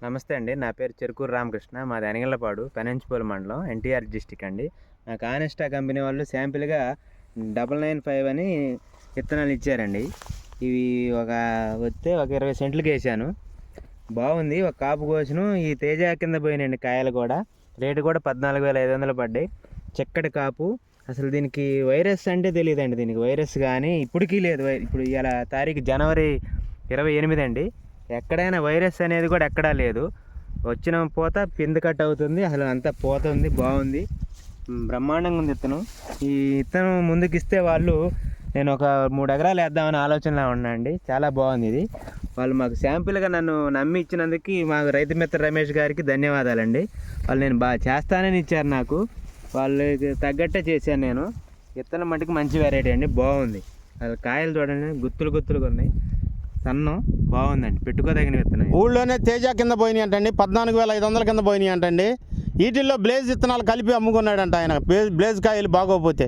నమస్తే అండి. నా పేరు చెరుకూరు రామకృష్ణ. మాది అనిగళ్ళపాడు, పెనంచిపోలు మండలం, ఎన్టీఆర్ డిస్టిక్ అండి. నాకు ఆనెస్టా కంపెనీ వాళ్ళు శాంపిల్‌గా 995 అని విత్తనాలు ఇచ్చారండి. ఇవి ఒక 20 సెంట్లకి వేసాను. బాగుంది. ఒక కాపు కోసాను. ఈ తేజ కింద పోయినాయండి కాయలు కూడా. రేటు కూడా 14,500 పడ్డాయి. చిక్కటి కాపు. అసలు దీనికి వైరస్ అంటే తెలియదండి. దీనికి వైరస్ కానీ ఇప్పటికీ లేదు. ఇప్పుడు ఇవాళ తారీఖు జనవరి 28 అండి. ఎక్కడైనా వైరస్ అనేది కూడా ఎక్కడా లేదు. వచ్చిన పూత పిండి కట్ అవుతుంది. అసలు అంతా పూత ఉంది. బాగుంది. బ్రహ్మాండంగా ఉంది విత్తనం. ఈ విత్తనం ముందుకు ఇస్తే వాళ్ళు నేను ఒక 3 ఎకరాలు వేద్దామని ఆలోచనలో ఉన్నా అండి. చాలా బాగుంది ఇది. వాళ్ళు మాకు శాంపిల్గా నన్ను నమ్మి ఇచ్చినందుకు మాకు రైతు మిత్ర రమేష్ గారికి ధన్యవాదాలండి. వాళ్ళు నేను బాగా చేస్తానని ఇచ్చారు నాకు. వాళ్ళకి తగ్గట్టే చేశాను నేను. విత్తనం మటుకు మంచి వెరైటీ అండి. బాగుంది. అది కాయలు చూడండి, గుత్తులుగా ఉన్నాయి. సన్నం బాగుందండి. పెట్టుకోదగిన విత్తనం. ఊళ్ళోనే తేజ కింద పోయినాయి అంటండి. 14,500 కింద పోయినాయి అంటండి. వీటిల్లో బ్లేజ్ విత్తనాలు కలిపి అమ్ముకున్నాడంట ఆయన. బ్లేజ్ కాయలు బాగోపోతే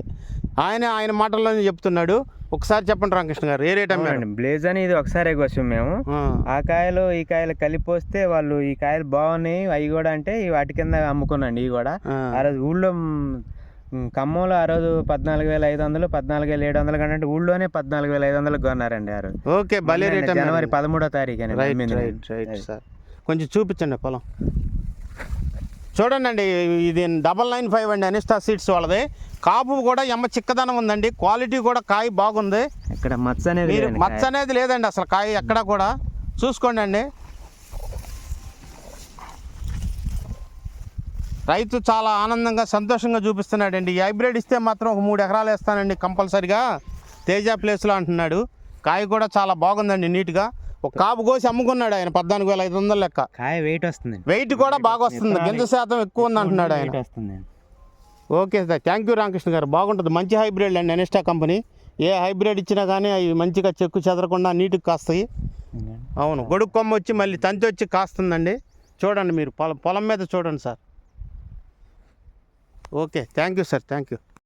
ఆయన మాటల్లోనే చెప్తున్నాడు. ఒకసారి చెప్పండి రామకృష్ణ గారు, ఏ రేట్ అమ్మాడు? బ్లేజ్ అని ఇది ఒకసారి కోసం మేము ఆ కాయలు ఈ కాయలు కలిపి వస్తే వాళ్ళు ఈ కాయలు బాగున్నాయి అవి కూడా అంటే వాటి కింద అమ్ముకున్నాండి. ఇవి కూడా ఆ రోజు ఊళ్ళో ఖమ్మంలో ఆ రోజు 14,500 14,700 కంటే ఊళ్ళోనే 14,500 కొన్నారండి ఆ రోజు. ఓకే, భలే రేట్. జనవరి 13వ తారీఖు. రైట్ సార్, కొంచెం చూపించండి పొలం. చూడండి అండి, ఇది 995 అండి, అనిస్టా సీడ్స్ వాళ్ళది. కాపు కూడా ఎమ్మ చిక్కదనం ఉందండి. క్వాలిటీ కూడా కాయ బాగుంది. ఇక్కడ మచ్చ అనేది లేదండి అసలు కాయ ఎక్కడ కూడా. చూసుకోండి అండి, రైతు చాలా ఆనందంగా సంతోషంగా చూపిస్తున్నాడండి. ఈ హైబ్రిడ్ ఇస్తే మాత్రం ఒక 3 ఎకరాలు వేస్తానండి కంపల్సరిగా, తేజ ప్లేస్లో అంటున్నాడు. కాయ కూడా చాలా బాగుందండి, నీట్గా. ఒక కాపు కోసి అమ్ముకున్నాడు ఆయన 14,500 లెక్క. కాయ వెయిట్ వస్తుంది, వెయిట్ కూడా బాగా వస్తుంది. గింజ శాతం ఎక్కువ ఉంది అంటున్నాడు ఆయన. Okay sir, thank you Ramakrishna గారు. బాగుంటుంది, మంచి హైబ్రిడ్ అండి అనిస్టా కంపెనీ. ఏ హైబ్రిడ్ ఇచ్చినా కానీ అవి మంచిగా చెక్కు చెదరకుండా నీట్గా కాస్తాయి. అవును, గొడుగు కొమ్మ వచ్చి మళ్ళీ తంతి వచ్చి కాస్తుందండి. చూడండి మీరు పొలం మీద చూడండి sir. Okay, thank you sir, thank you.